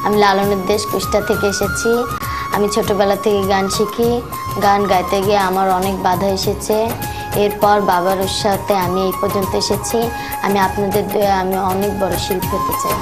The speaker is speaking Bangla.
আমি লালনের দেশ কুষ্টা থেকে এসেছি। আমি ছোটবেলা থেকে গান শিখি। গান গাইতে গিয়ে আমার অনেক বাধা এসেছে। এরপর বাবার উৎসাহতে আমি এই পর্যন্ত এসেছি। আমি আপনাদের দয়ে আমি অনেক বড় শিল্পী হতে চাই।